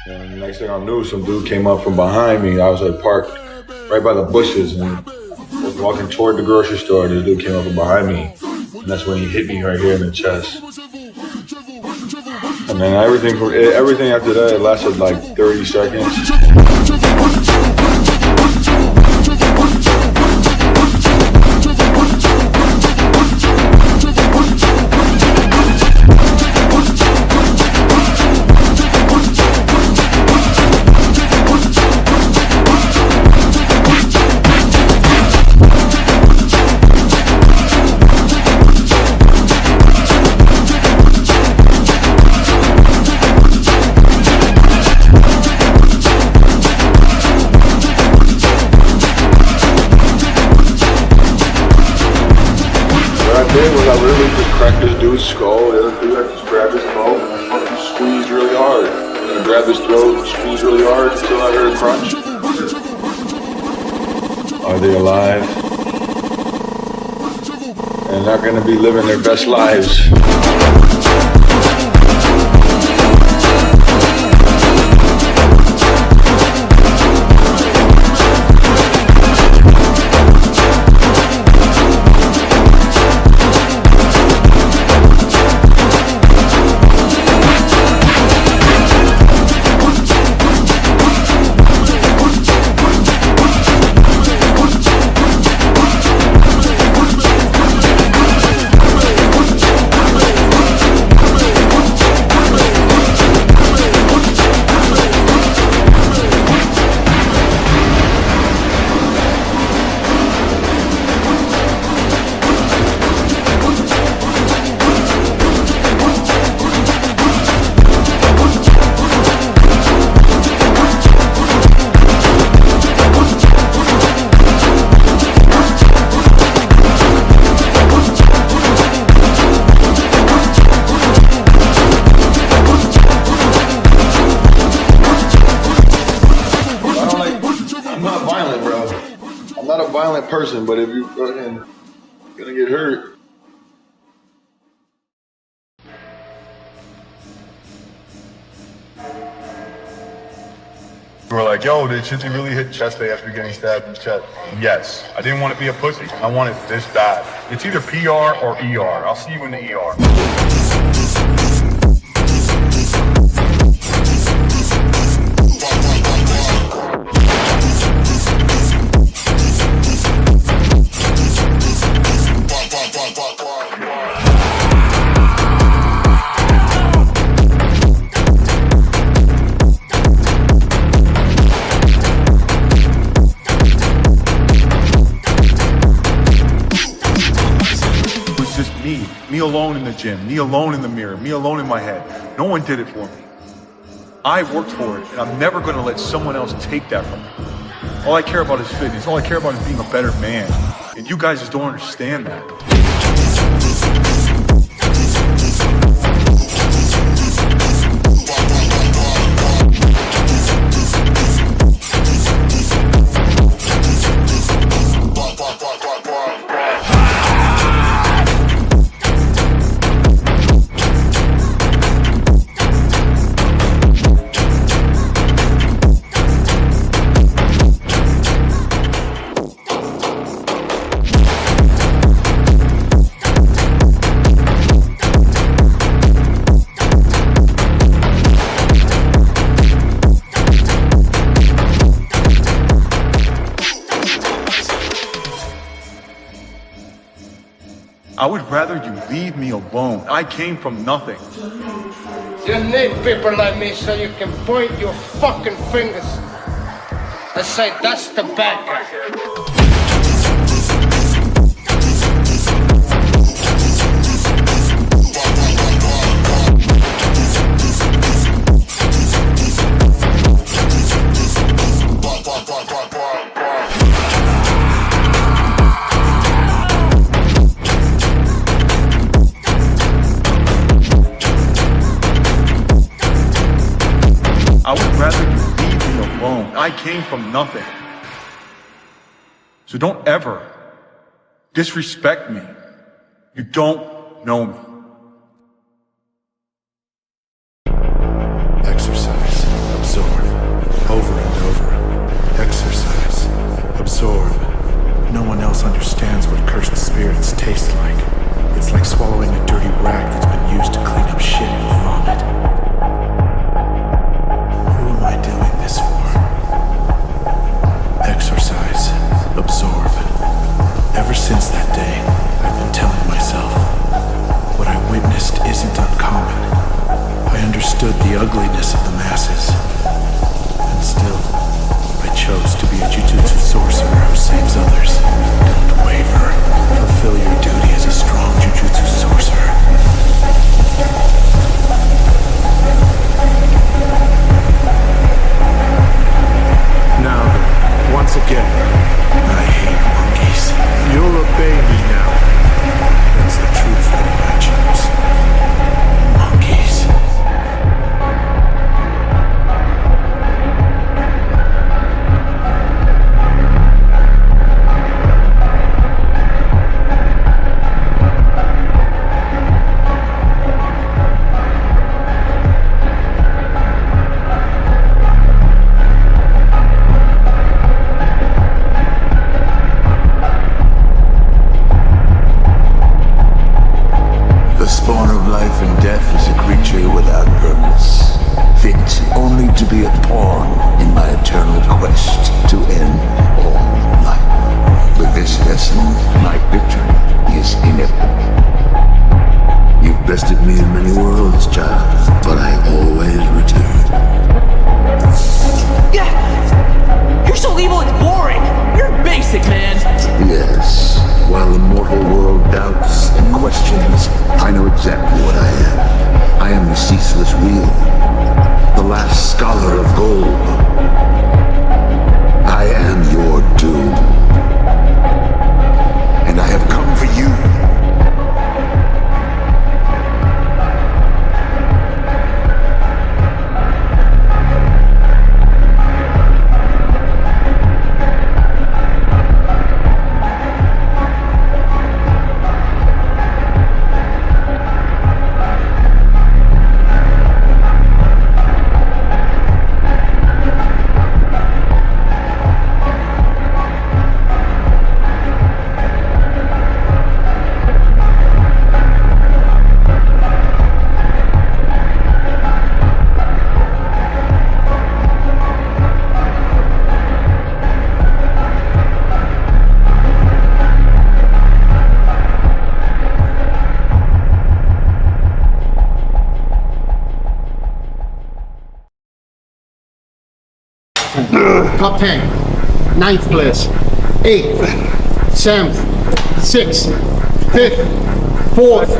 And the next thing I knew, some dude came up from behind me. I was like parked right by the bushes and I was walking toward the grocery store. This dude came up from behind me. And that's when he hit me right here in the chest. And then everything after that, it lasted like 30 seconds. What I did was I literally just cracked this dude's skull. The other dude, I just grabbed his throat and fucking squeezed really hard. And then I grabbed his throat, squeezed really hard until I heard a crunch. Are they alive? And not gonna be living their best lives. I'm not a violent person, but if you fucking gonna get hurt. We were like, yo, did Shizzy really hit chest day after getting stabbed in the chest? Yes. I didn't want to be a pussy. I wanted this bad. It's either PR or ER. I'll see you in the ER. Me alone in the gym, me alone in the mirror, me alone in my head. No one did it for me. I worked for it, and I'm never gonna let someone else take that from me. All I care about is fitness. All I care about is being a better man. And you guys just don't understand that. I would rather you leave me alone. I came from nothing. You need people like me so you can point your fucking fingers and say, that's the bad guy. I would rather you leave me alone. I came from nothing. So don't ever disrespect me. You don't know me. Exercise. I'm so understood the ugliness of the masses. And still, I chose to be a jujutsu sorcerer who saves others. Don't waver. Fulfill your duty as a strong jujutsu sorcerer. Now then, once again, I hate monkeys. You'll obey me now. That's the truth that I choose. Monkeys. The spawn of life and death is a creature without purpose, fit only to be a pawn in my eternal quest to end all life. With this vessel, my victory is inevitable. You've bested me in many worlds, child, but I always return. Yeah! You're so evil it's boring! You're basic, man! Yes, while the mortal world doubts and questions, I know exactly what I am. I am the ceaseless wheel, the last scholar of gold. I am your doom. And I have come for you. Top 10, 9th place, 8th, 7th, 6th, 5th, 4th,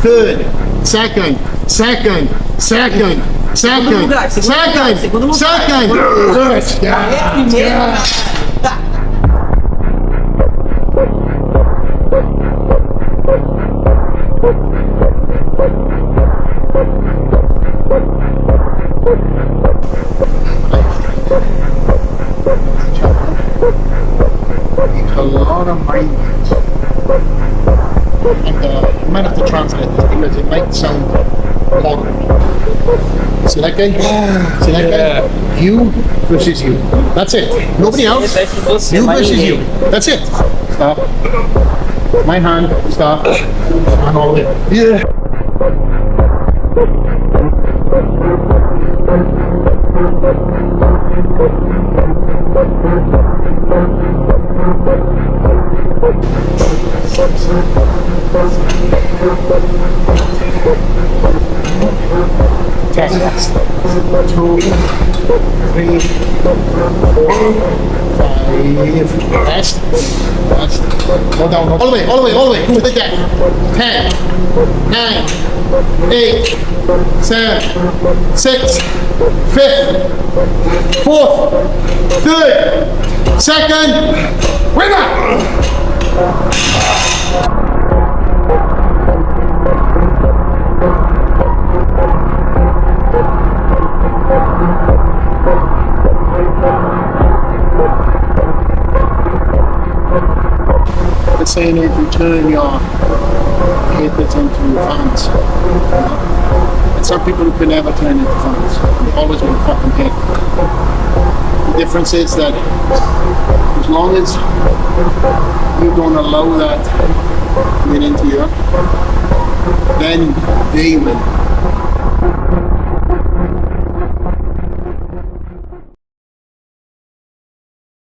3rd, 2nd, 2nd, 2nd, 2nd, 2nd, 2nd, first. A lot of language, and you might have to translate this because it might sound long. See that guy? See that guy? You versus you. That's it. Nobody else. You versus you. That's it. Stop. My hand. Stop. And all of it. Yeah. Test. 2, 3, 4, 5. Rest. Rest. Go down. All the way. All the way. All the way. Who did that? 10, 9, 8, 7, 6, 5th, 4th, 3rd, 2nd. Winner. The saying is you turn your haters into fans. And some people can never turn into fans. They always want to fucking hate. The difference is that as long as you don't allow that to get into you, then they will.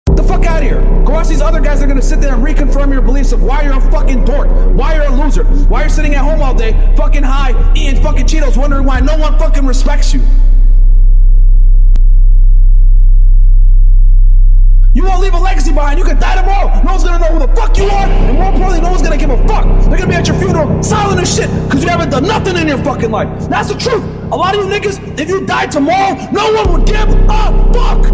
Get the fuck out of here! Go watch these other guys are gonna sit there and reconfirm your beliefs of why you're a fucking dork, why you're a loser, why you're sitting at home all day, fucking high, eating fucking Cheetos, wondering why no one fucking respects you. You won't leave a legacy behind. You can die tomorrow. No one's gonna know who the fuck you are, and more importantly, no one's gonna give a fuck. They're gonna be at your funeral silent as shit because you haven't done nothing in your fucking life. That's the truth. A lot of you niggas, if you died tomorrow, no one would give a fuck.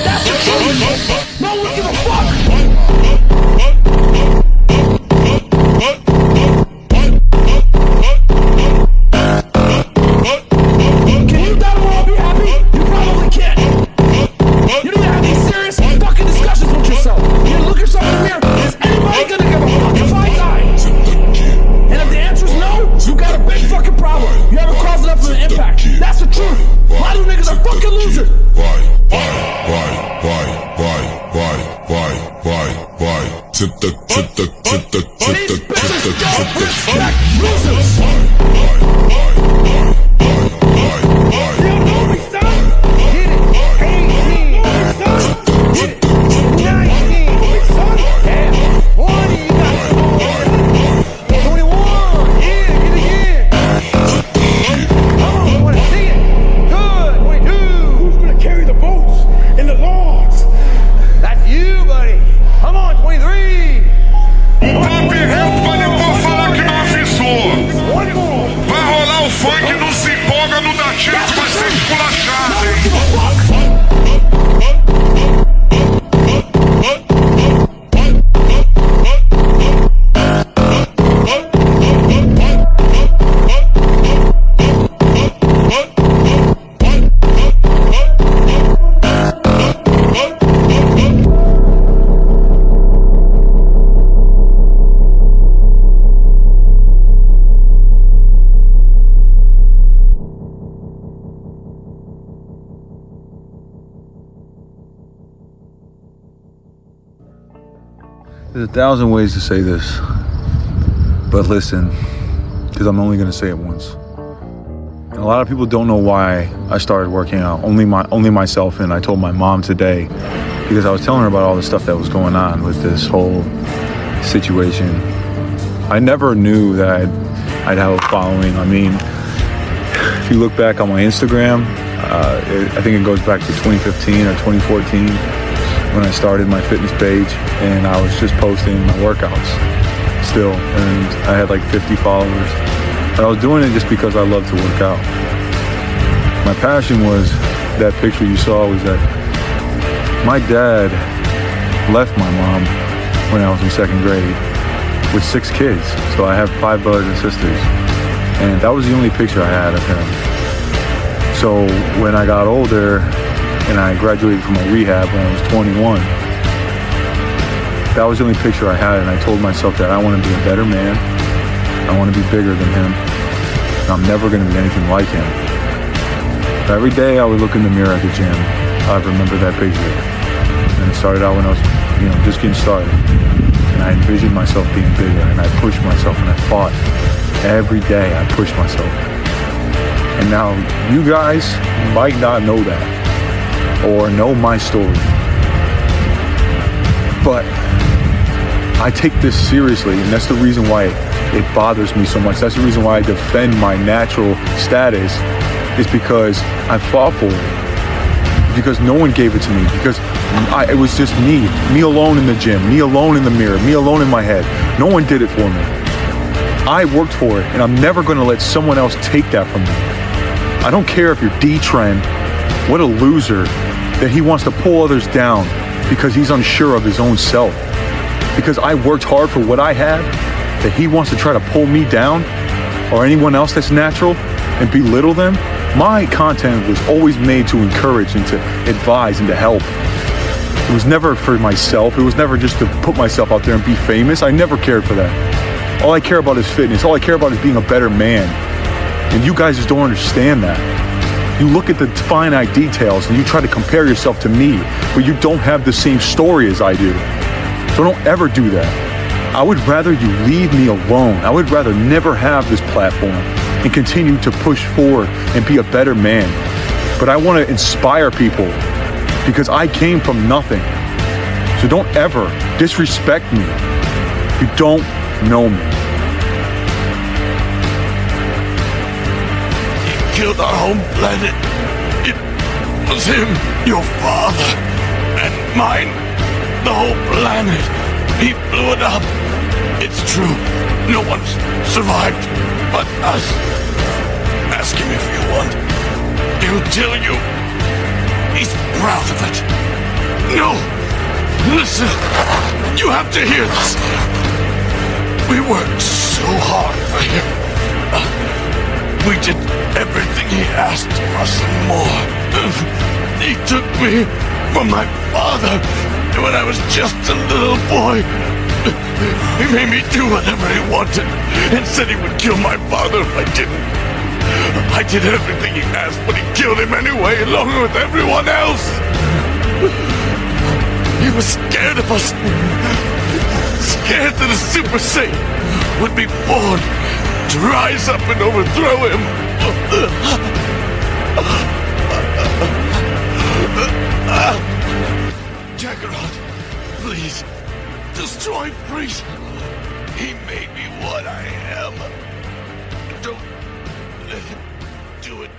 That's the truth. No one would give a fuck. There's 1,000 ways to say this, but listen, because I'm only going to say it once. And a lot of people don't know why I started working out, only myself, and I told my mom today, because I was telling her about all the stuff that was going on with this whole situation. I never knew that I'd have a following. I mean, if you look back on my Instagram, I think it goes back to 2015 or 2014 when I started my fitness page, and I was just posting my workouts still, and I had like 50 followers. But I was doing it just because I love to work out. My passion was, that picture you saw was that my dad left my mom when I was in second grade with 6 kids. So I have 5 brothers and sisters, and that was the only picture I had of him. So when I got older and I graduated from my rehab when I was 21, that was the only picture I had, and I told myself that I want to be a better man. I want to be bigger than him, and I'm never going to be anything like him. But every day I would look in the mirror at the gym, I remember that picture. And it started out when I was, just getting started. And I envisioned myself being bigger, and I pushed myself, and I fought. Every day I pushed myself. And now you guys might not know that or know my story, but I take this seriously, and that's the reason why it bothers me so much. That's the reason why I defend my natural status, is because I fought for it. Because no one gave it to me. Because it was just me alone in the gym, me alone in the mirror, me alone in my head. No one did it for me. I worked for it, and I'm never going to let someone else take that from me. I don't care if you're D-Trend, what a loser, that he wants to pull others down because he's unsure of his own self. Because I worked hard for what I have, that he wants to try to pull me down, or anyone else that's natural, and belittle them. My content was always made to encourage and to advise and to help. It was never for myself. It was never just to put myself out there and be famous. I never cared for that. All I care about is fitness. All I care about is being a better man. And you guys just don't understand that. You look at the finite details and you try to compare yourself to me, but you don't have the same story as I do. So don't ever do that. I would rather you leave me alone. I would rather never have this platform and continue to push forward and be a better man. but I want to inspire people because I came from nothing. So don't ever disrespect me. You don't know me. He killed our home planet. It was him, your father, and mine. The whole planet. He blew it up. It's true. No one's survived but us. Ask him if you want. He'll tell you. He's proud of it. No! Listen! You have to hear this. We worked so hard for him. We did everything he asked of us and more. He took me from my father when I was just a little boy. He made me do whatever he wanted and said he would kill my father if I didn't. I did everything he asked, but he killed him anyway, along with everyone else. He was scared of us. Scared that a Super Saiyan would be born to rise up and overthrow him. Kakarot, please, destroy Frieza. He made me what I am. Don't let him do it.